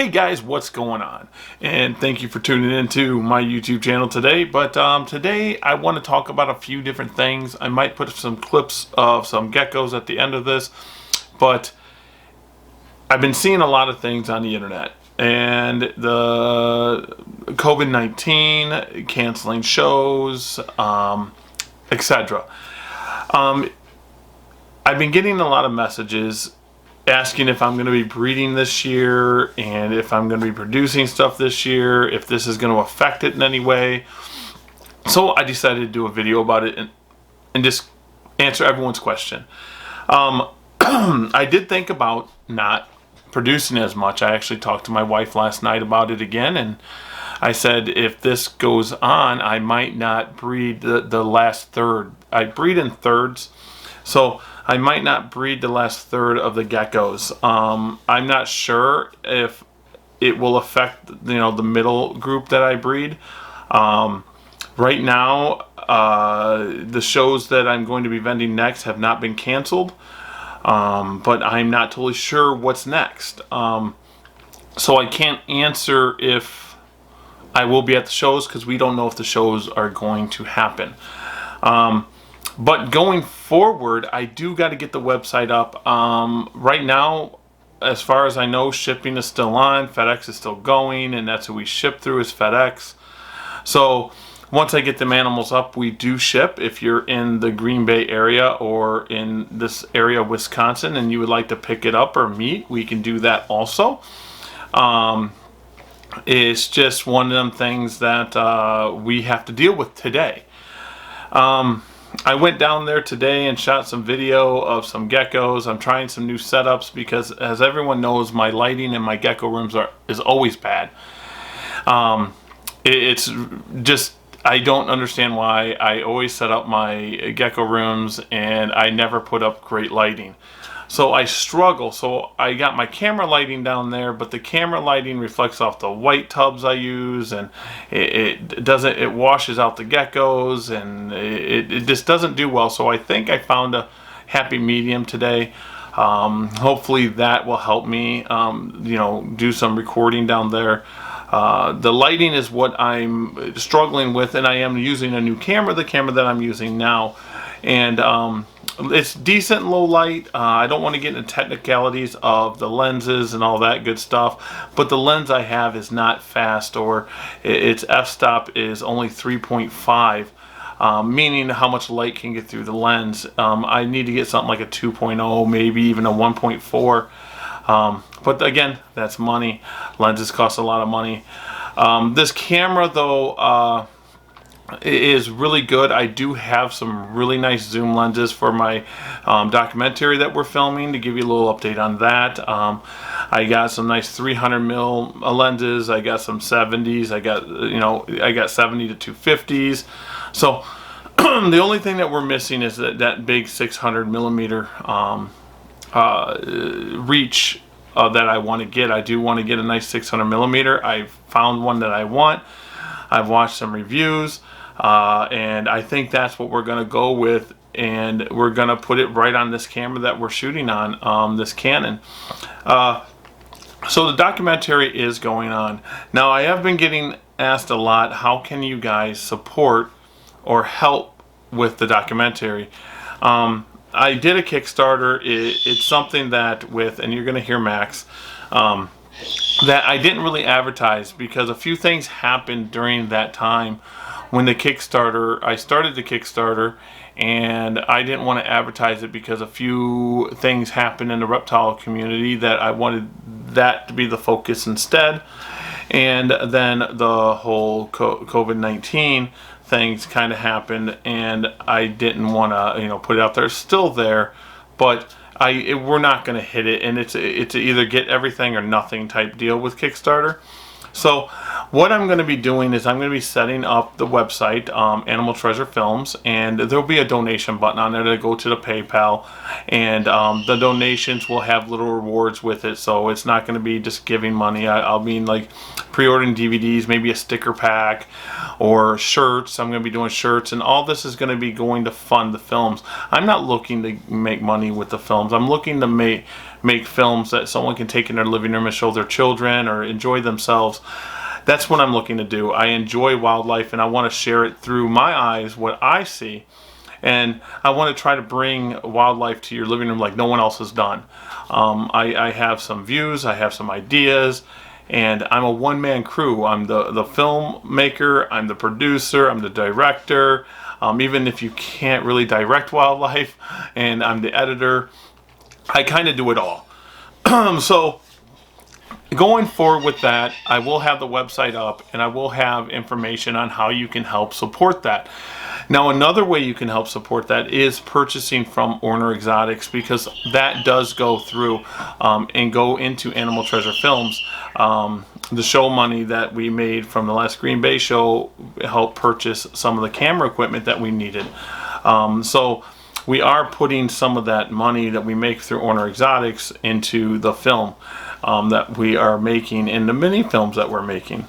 Hey guys, what's going on? And thank you for tuning into my YouTube channel today. But today I want to talk about a few different things. I might put some clips of some geckos at the end of this, but I've been seeing a lot of things on the internet. And the COVID-19, canceling shows, etc. I've been getting a lot of messages asking if I'm going to be breeding this year and if I'm going to be producing stuff this year, if this is going to affect it in any way. So I decided to do a video about it and just answer everyone's question. I did think about not producing as much. I actually talked to my wife last night about it again, and I said if this goes on, I might not breed the last third. I breed in thirds, so I might not breed the last third of the geckos. I'm not sure if it will affect the middle group that I breed. Right now, the shows that I'm going to be vending next have not been canceled, but I'm not totally sure what's next. So I can't answer if I will be at the shows because we don't know if the shows are going to happen. But going forward, I do got to get the website up. Right now, as far as I know, shipping is still on. FedEx is still going, and that's who we ship through is FedEx. So once I get them animals up, we do ship. If you're in the Green Bay area or in this area of Wisconsin and you would like to pick it up or meet, we can do that also. It's just one of them things that we have to deal with today. I went down there today and shot some video of some geckos. I'm trying some new setups because, as everyone knows, my lighting in my gecko rooms is always bad. It's just, I don't understand why I always set up my gecko rooms and I never put up great lighting. So I struggle. So I got my camera lighting down there, but the camera lighting reflects off the white tubs I use, and it washes out the geckos, and it just doesn't do well. So I think I found a happy medium today. Hopefully that will help me do some recording down there. The lighting is what I'm struggling with, and I am using a new camera, the camera that I'm using now, and it's decent low light. I don't want to get into technicalities of the lenses and all that good stuff, but the lens I have is not fast, or its f-stop is only 3.5, meaning how much light can get through the lens. I need to get something like a 2.0, maybe even a 1.4. But again, that's money. Lenses cost a lot of money. This camera, though, is really good. I do have some really nice zoom lenses for my documentary that we're filming. To give you a little update on that, I got some nice 300mm lenses. I got some 70s. I got 70 to 250s. So the only thing that we're missing is that big 600mm reach that I want to get. I do want to get a nice 600mm. I've found one that I want. I've watched some reviews, and I think that's what we're going to go with, and we're going to put it right on this camera that we're shooting on, this Canon. So the documentary is going on. Now, I have been getting asked a lot, how can you guys support or help with the documentary? I did a Kickstarter. It's something that and you're going to hear Max, that I didn't really advertise because a few things happened during that time when I started the Kickstarter, and I didn't want to advertise it because a few things happened in the reptile community that I wanted that to be the focus instead. And then the whole COVID-19 things kind of happened, and I didn't want to put it out there. It's still there, but we're not going to hit it, and it's either get everything or nothing type deal with Kickstarter. So what I'm going to be doing is I'm going to be setting up the website, Animal Treasure Films, and there'll be a donation button on there to go to the PayPal, and the donations will have little rewards with it, so it's not going to be just giving money. I'll mean like pre-ordering DVDs, maybe a sticker pack, or shirts. I'm going to be doing shirts, and all this is going to be going to fund the films. I'm not looking to make money with the films. I'm looking to make films that someone can take in their living room and show their children or enjoy themselves. That's what I'm looking to do. I enjoy wildlife, and I want to share it through my eyes, what I see. And I want to try to bring wildlife to your living room like no one else has done. I have some views, I have some ideas, and I'm a one-man crew. I'm the filmmaker, I'm the producer, I'm the director, even if you can't really direct wildlife, and I'm the editor. I kind of do it all. So going forward with that, I will have the website up, and I will have information on how you can help support that. Now, another way you can help support that is purchasing from Orner Exotics, because that does go through and go into Animal Treasure Films. The show money that we made from the last Green Bay show helped purchase some of the camera equipment that we needed. So we are putting some of that money that we make through Orner Exotics into the film that we are making, in the mini films that we're making.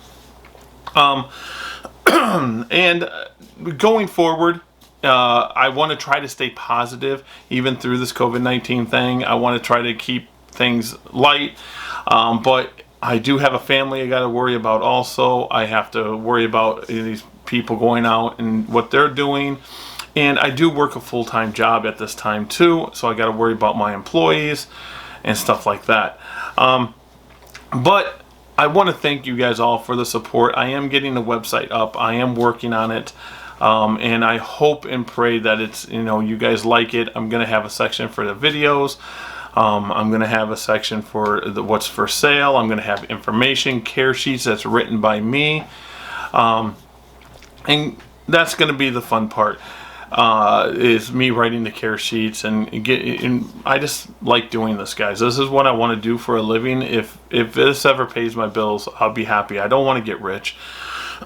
And going forward, I want to try to stay positive even through this COVID-19 thing. I want to try to keep things light, but I do have a family I got to worry about also. I have to worry about these people going out and what they're doing. And I do work a full-time job at this time too, so I got to worry about my employees and stuff like that. But I want to thank you guys all for the support. I am getting the website up. I am working on it. And I hope and pray that it's, you guys like it. I'm going to have a section for the videos. I'm going to have a section for what's for sale. I'm going to have information, care sheets that's written by me. And that's going to be the fun part. Is me writing the care sheets, and I just like doing this, guys. This is what I want to do for a living. If this ever pays my bills, I'll be happy. I don't want to get rich.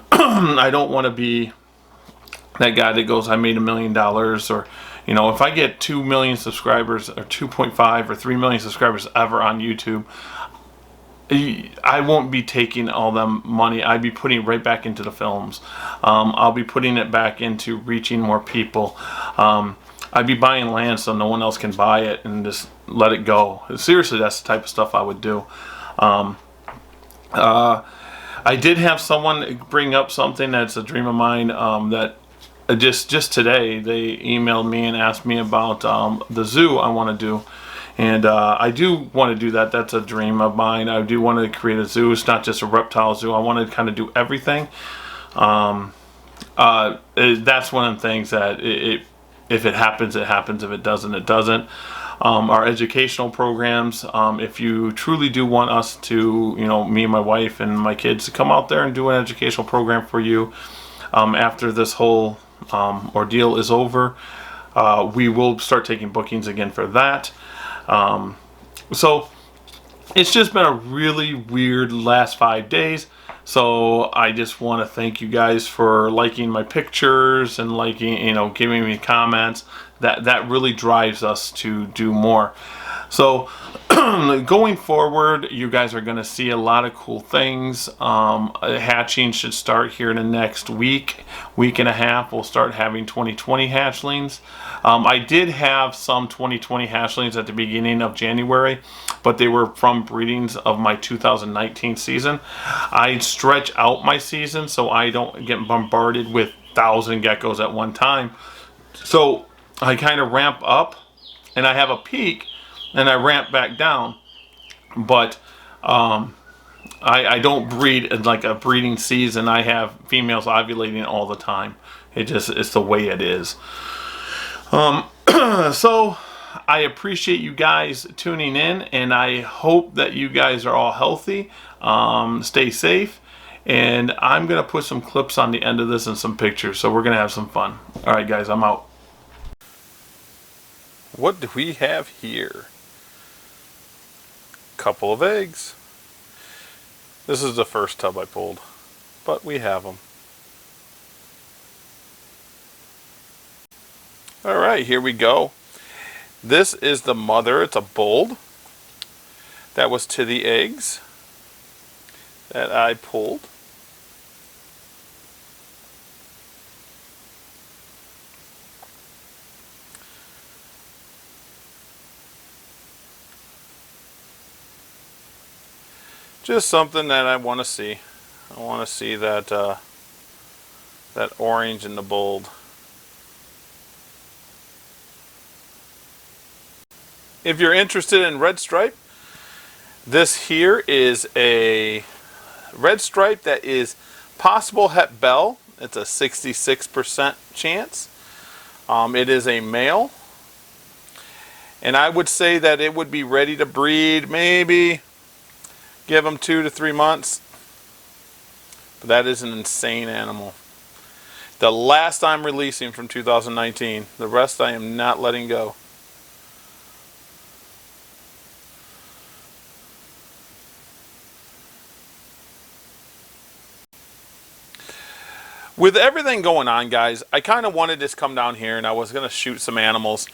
I don't want to be that guy that goes, I made $1 million, or if I get 2 million subscribers, or 2.5 or 3 million subscribers ever on YouTube, I won't be taking all them money. I'd be putting it right back into the films. I'll be putting it back into reaching more people. I'd be buying land so no one else can buy it and just let it go. Seriously, that's the type of stuff I would do. I did have someone bring up something that's a dream of mine, that just today they emailed me and asked me about the zoo I want to do. And I do want to do that. That's a dream of mine. I do want to create a zoo. It's not just a reptile zoo. I want to kind of do everything. That's one of the things that if it happens, it happens. If it doesn't, it doesn't. Our educational programs, if you truly do want us to, me and my wife and my kids to come out there and do an educational program for you after this whole ordeal is over, we will start taking bookings again for that. So it's just been a really weird last 5 days. So I just want to thank you guys for liking my pictures and liking, giving me comments. That really drives us to do more. So going forward, you guys are going to see a lot of cool things. Hatching should start here in the next week and a half. We'll start having 2020 hatchlings. I did have some 2020 hatchlings at the beginning of January, but they were from breedings of my 2019 season. I stretch out my season so I don't get bombarded with 1,000 geckos at one time. So I kind of ramp up, and I have a peak, and I ramp back down. But I don't breed in like a breeding season. I have females ovulating all the time. It's the way it is. So I appreciate you guys tuning in, and I hope that you guys are all healthy. Stay safe, and I'm gonna put some clips on the end of this and some pictures, so we're gonna have some fun. All right, guys, I'm out. What do we have here? Couple of eggs. This is the first tub I pulled. but we have them. All right, here we go. This is the mother. It's a bold. That was to the eggs that I pulled. Just something that I want to see. I want to see that that orange in the bold. If you're interested in red stripe, this here is a red stripe that is possible het bell. It's a 66% chance. It is a male. And I would say that it would be ready to breed, maybe give them 2 to 3 months. But that is an insane animal. The last I'm releasing from 2019. The rest I am not letting go. With everything going on, guys, I kind of wanted to come down here and I was going to shoot some animals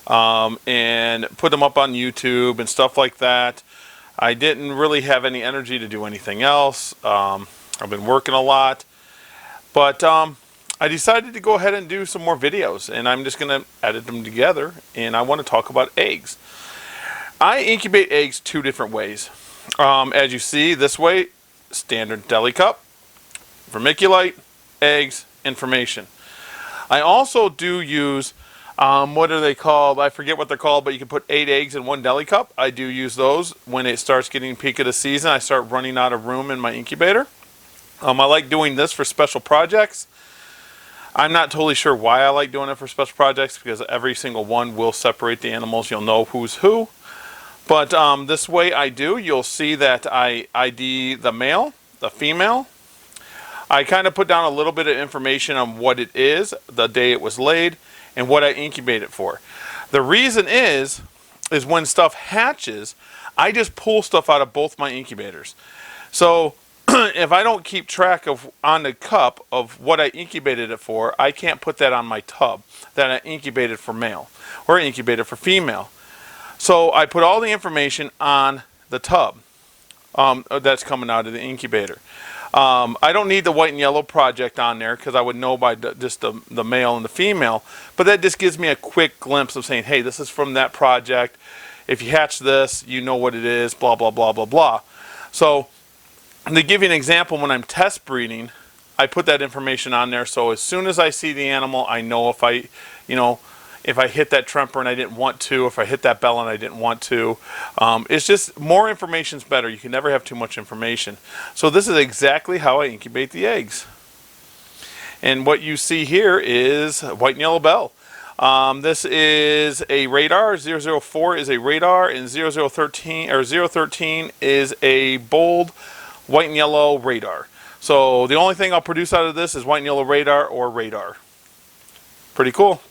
and put them up on YouTube and stuff like that. I didn't really have any energy to do anything else. I've been working a lot. But I decided to go ahead and do some more videos. And I'm just going to edit them together. And I want to talk about eggs. I incubate eggs 2 different ways. As you see, this way, standard deli cup, vermiculite, eggs, information. I also do use, what are they called? I forget what they're called, but you can put 8 eggs in 1 deli cup. I do use those when it starts getting peak of the season. I start running out of room in my incubator. I like doing this for special projects. I'm not totally sure why I like doing it for special projects, because every single one will separate the animals. You'll know who's who. But this way I do. You'll see that I ID the male, the female. I kind of put down a little bit of information on what it is, the day it was laid, and what I incubate it for. The reason is when stuff hatches, I just pull stuff out of both my incubators. So if I don't keep track of on the cup of what I incubated it for, I can't put that on my tub that I incubated for male or incubated for female. So I put all the information on the tub that's coming out of the incubator. I don't need the white and yellow project on there because I would know by just the male and the female, but that just gives me a quick glimpse of saying, hey, this is from that project. If you hatch this, you know what it is, blah, blah, blah, blah, blah. So to give you an example, when I'm test breeding, I put that information on there, so as soon as I see the animal, I know if I hit that tremper and I didn't want to, if I hit that bell and I didn't want to. It's just more information's better. You can never have too much information. So this is exactly how I incubate the eggs. And what you see here is white and yellow bell. This is a radar. 004 is a radar, and 013 is a bold white and yellow radar. So the only thing I'll produce out of this is white and yellow radar or radar. Pretty cool.